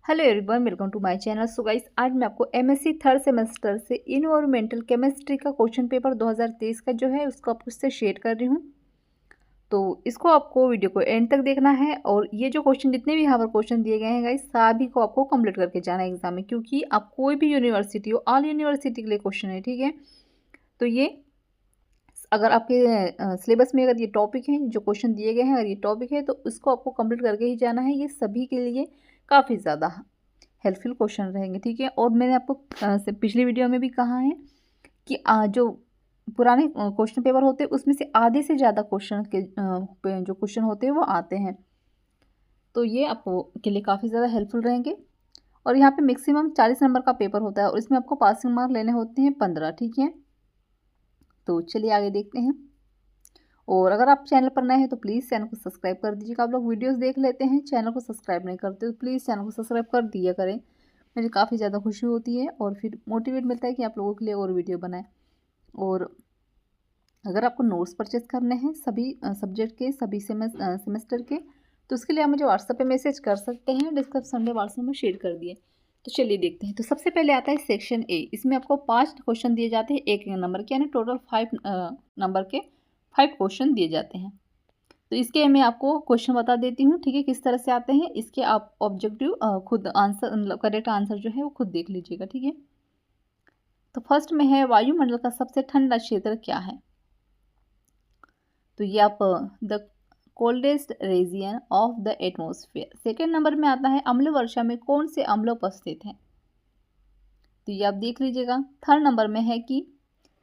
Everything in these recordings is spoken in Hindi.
Hello everyone, welcome to my channel. So guys, आज मैं आपको एमएससी थर्ड सेमेस्टर से इन्वायरमेंटल केमिस्ट्री का क्वेश्चन पेपर 2023 का जो है उसको आपको इससे शेयर कर रही हूँ। तो इसको आपको वीडियो को एंड तक देखना है और ये जो क्वेश्चन जितने भी यहाँ पर क्वेश्चन दिए गए हैं गाइस, सभी को आपको कंप्लीट करके जाना है एग्जाम में, क्योंकि आप कोई भी यूनिवर्सिटी हो, ऑल यूनिवर्सिटी के लिए क्वेश्चन है, ठीक है। तो ये अगर आपके सिलेबस में अगर ये टॉपिक है, जो क्वेश्चन दिए गए हैं, अगर ये टॉपिक है तो उसको आपको कंप्लीट करके ही जाना है। ये सभी के लिए काफ़ी ज़्यादा हेल्पफुल क्वेश्चन रहेंगे, ठीक है। और मैंने आपको पिछली वीडियो में भी कहा है कि जो पुराने क्वेश्चन पेपर होते हैं उसमें से आधे से ज़्यादा क्वेश्चन के जो क्वेश्चन होते हैं वो आते हैं, तो ये आपको के लिए काफ़ी ज़्यादा हेल्पफुल रहेंगे। और यहाँ पे मैक्सिमम 40 नंबर का पेपर होता है और इसमें आपको पासिंग मार्क लेने होते हैं 15, ठीक है। तो चलिए आगे देखते हैं। और अगर आप चैनल पर नए हैं तो प्लीज़ चैनल को सब्सक्राइब कर दीजिएगा। आप लोग वीडियोस देख लेते हैं, चैनल को सब्सक्राइब नहीं करते तो प्लीज़ चैनल को सब्सक्राइब कर दिया करें, मुझे काफ़ी ज़्यादा खुशी होती है और फिर मोटिवेट मिलता है कि आप लोगों के लिए और वीडियो बनाएं। और अगर आपको नोट्स परचेज करने हैं सभी सब्जेक्ट के, सभी सेमेस्टर के, तो उसके लिए आप मुझे व्हाट्सएप पे मैसेज कर सकते हैं, डिस्क्रिप्शन में व्हाट्सएप में शेयर कर दिए। तो चलिए देखते हैं। तो सबसे पहले आता है सेक्शन ए। इसमें आपको 5 क्वेश्चन दिए जाते हैं एक नंबर के, यानी टोटल 5 नंबर के 5 क्वेश्चन दिए जाते हैं। तो इसके मैं आपको क्वेश्चन बता देती हूँ, ठीक है, किस तरह से आते हैं। इसके आप ऑब्जेक्टिव खुद आंसर, मतलब करेक्ट आंसर जो है वो खुद देख लीजिएगा, ठीक है। तो फर्स्ट में है वायुमंडल का सबसे ठंडा क्षेत्र क्या है। तो ये आप the coldest region of the atmosphere. Second number में आता है अम्ल वर्षा में कौन से अम्ल उपस्थित हैं। तो ये आप देख लीजिएगा। थर्ड नंबर में है कि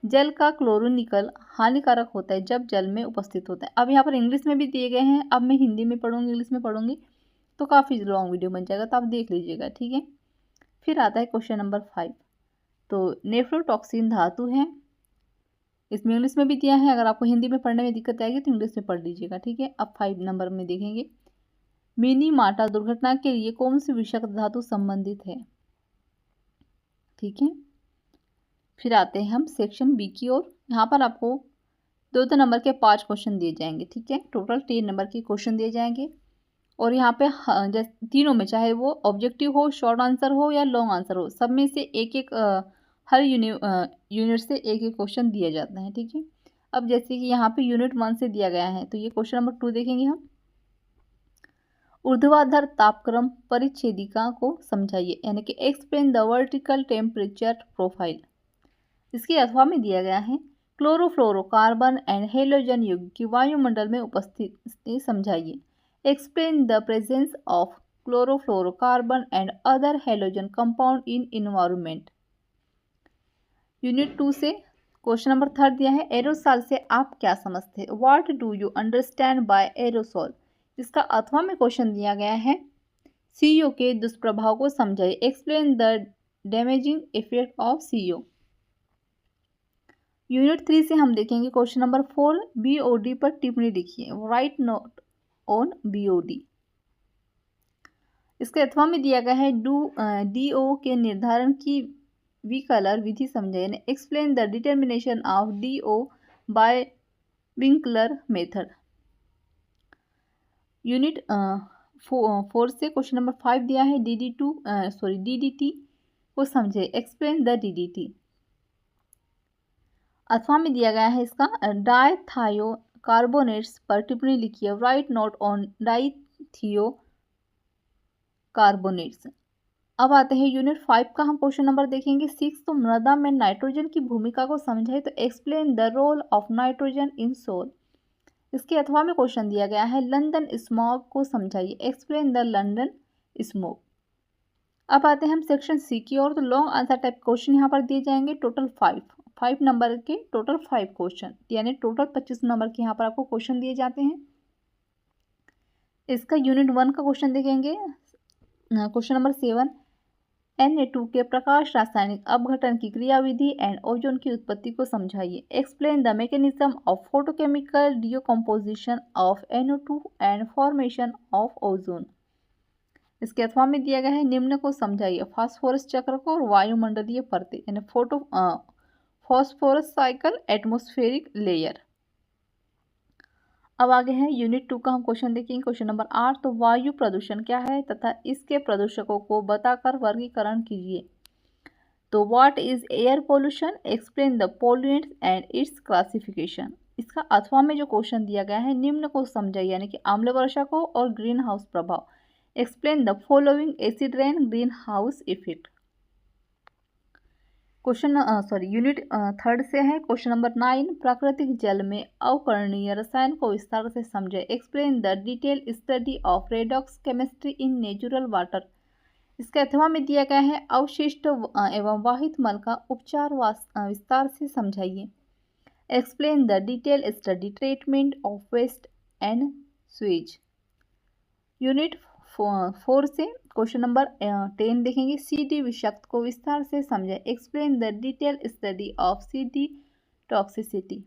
जल का क्लोरोनिकल हानिकारक होता है जब जल में उपस्थित होता है। अब यहाँ पर इंग्लिश में भी दिए गए हैं, अब मैं हिंदी में पढ़ूंगी, इंग्लिश में पढ़ूंगी तो काफ़ी लॉन्ग वीडियो बन जाएगा, तो आप देख लीजिएगा, ठीक है। फिर आता है क्वेश्चन नंबर 5। तो नेफ्रोटॉक्सिन धातु है, इसमें इंग्लिश में भी दिया है, अगर आपको हिंदी में पढ़ने में दिक्कत आएगी तो इंग्लिश में पढ़ लीजिएगा, ठीक है। अब 5 नंबर में देखेंगे मिनीमाटा दुर्घटना के लिए कौन सी विषाक्त धातु संबंधित है, ठीक है। फिर आते हैं हम सेक्शन बी की ओर। यहाँ पर आपको 2 नंबर के 5 क्वेश्चन दिए जाएंगे, ठीक है। टोटल 3 नंबर के क्वेश्चन दिए जाएंगे और यहाँ पे जैसे तीनों में, चाहे वो ऑब्जेक्टिव हो, शॉर्ट आंसर हो या लॉन्ग आंसर हो, सब में से एक एक हर यूनिट से एक एक क्वेश्चन दिए जाते हैं, ठीक है। अब जैसे कि यहाँ पे यूनिट 1 से दिया गया है, तो ये क्वेश्चन नंबर 2 देखेंगे हम। ऊर्ध्वाधर तापक्रम परिच्छेदिका को समझाइए, यानी कि explain the vertical temperature profile. इसके अथवा में दिया गया है क्लोरोफ्लोरोकार्बन एंड हेलोजन युग की वायुमंडल में उपस्थिति समझाइए। Explain the presence of chlorofluorocarbon and other halogen compound in environment. Unit 2 से क्वेश्चन नंबर 3 दिया है एरोसॉल से आप क्या समझते हैं। What do you understand by aerosol. इसका अथवा में क्वेश्चन दिया गया है सीओ के दुष्प्रभाव को समझाइए। Explain the damaging effect of CO. Unit 3 से हम देखेंगे क्वेश्चन नंबर 4 बीओडी पर टिप्पणी लिखिए। Write note on BOD. इसके अथवा में दिया गया है डीओ के निर्धारण की विकलर विधि समझाइए। Explain the determination of DO by Winkler method. Unit 4 से क्वेश्चन नंबर 5 दिया है डीडीटी को समझे। Explain the DDT. अथवा में दिया गया है इसका डाइथियो कार्बोनेट्स पर टिप्पणी लिखिए। Write note on dithiocarbonates. अब आते हैं यूनिट 5 का हम क्वेश्चन नंबर देखेंगे 6। तो मृदा में नाइट्रोजन की भूमिका को समझाए। तो explain the role of nitrogen in soil. इसके अथवा में क्वेश्चन दिया गया है लंदन स्मॉग को समझाइए। Explain the London smog. अब आते हैं हम सेक्शन सी की ओर। तो लॉन्ग आंसर टाइप क्वेश्चन यहाँ पर दिए जाएंगे टोटल 5 नंबर के, टोटल 5 क्वेश्चन, यानी टोटल 25 नंबर के यहाँ पर आपको क्वेश्चन दिए जाते हैं। इसका यूनिट 1 का क्वेश्चन देखेंगे क्वेश्चन नंबर 7 Na2 के प्रकाश रासायनिक अपघटन की क्रियाविधि एंड ओजोन की उत्पत्ति को समझाइए। Explain the mechanism of photochemical decomposition of NO2 and formation of ozone. इसके अथवा में दिया गया है निम्न को समझाइए। फास्फोरस चक्र को और वायुमंडलीय परतें, यानी फॉस्फोरस साइकिल, एटमॉस्फेरिक लेयर। अब आगे है यूनिट 2 का हम क्वेश्चन देखेंगे। क्वेश्चन नंबर 8, तो वायु प्रदूषण क्या है तथा इसके प्रदूषकों को बताकर वर्गीकरण कीजिए। तो what is air pollution, explain the pollutants and its classification. इसका अथवा में जो क्वेश्चन दिया गया है, निम्न को समझाइए, यानी कि आम्ल वर्षा को और ग्रीन हाउस प्रभाव। Explain the following acid rain green house effect. Question unit 3 से है। क्वेश्चन नंबर 9, प्राकृतिक जल में अवकरणीय रसायन को विस्तार से समझे। Explain the detail study of redox chemistry in natural water. इसके अथवा में दिया गया है, अवशिष्ट एवं वाहित मल का उपचार विस्तार से समझाइए। Explain the detail study treatment of waste and sewage. Unit 4 से क्वेश्चन नंबर 10 देखेंगे। सीडी विषाक्त को विस्तार से समझे। Explain the detail study of CD toxicity.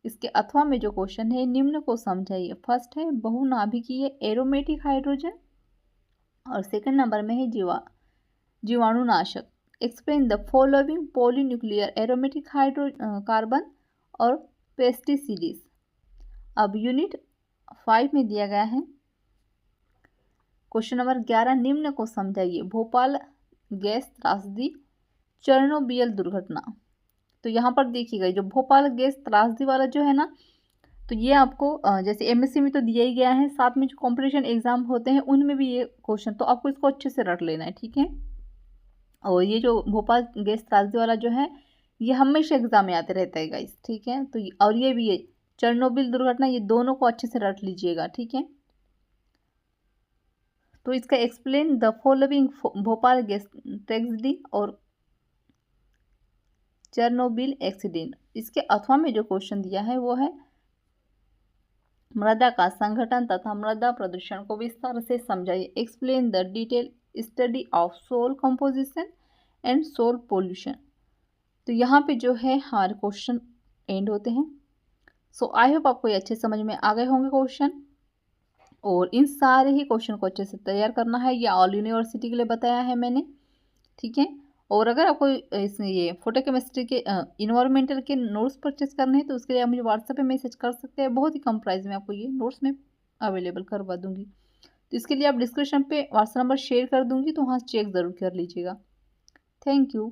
इसके अथवा में जो क्वेश्चन है, निम्न को समझाइए। फर्स्ट है बहुनाभिकीय एरोमेटिक हाइड्रोजन और सेकंड नंबर में है जीवाणुनाशक। Explain the following polynuclear aromatic carbon और पेस्टिसाइड्स। अब यूनिट 5 में दिया गया है क्वेश्चन नंबर 11, निम्न को समझाइए। भोपाल गैस त्रासदी, चेरनोबिल दुर्घटना। तो यहाँ पर देखिएगा, जो भोपाल गैस त्रासदी वाला जो है ना, तो ये आपको जैसे एमएससी में तो दिया ही गया है, साथ में जो कॉम्पिटिशन एग्जाम होते हैं उनमें भी ये क्वेश्चन, तो आपको इसको अच्छे से रट लेना है, ठीक है। और ये जो भोपाल गैस त्रासदी वाला जो है, ये हमेशा एग्जाम में आते रहता है गाइस, ठीक है। तो और ये भी है चेरनोबिल दुर्घटना, ये दोनों को अच्छे से रट लीजिएगा, ठीक है। तो इसका explain the following Bhopal gas tragedy और चेरनोबिल एक्सीडेंट। इसके अथवा में जो क्वेश्चन दिया है वो है मृदा का संगठन तथा मृदा प्रदूषण को विस्तार से समझाइए। Explain the detail study of soil composition and soil pollution. तो यहाँ पे जो है हमारे क्वेश्चन एंड होते हैं। सो आई होप आपको ये अच्छे समझ में आ गए होंगे क्वेश्चन, और इन सारे ही क्वेश्चन को अच्छे से तैयार करना है। ये ऑल यूनिवर्सिटी के लिए बताया है मैंने, ठीक है। और अगर आपको ये फोटो केमिस्ट्री के इन्वायरमेंटल के नोट्स परचेस करने हैं तो उसके लिए आप मुझे व्हाट्सएप पे मैसेज कर सकते हैं। बहुत ही कम प्राइस में आपको ये नोट्स में अवेलेबल करवा दूंगी। तो इसके लिए आप डिस्क्रिप्शन पे व्हाट्सएप नंबर शेयर कर दूंगी, तो वहाँ चेक ज़रूर कर लीजिएगा। Thank you.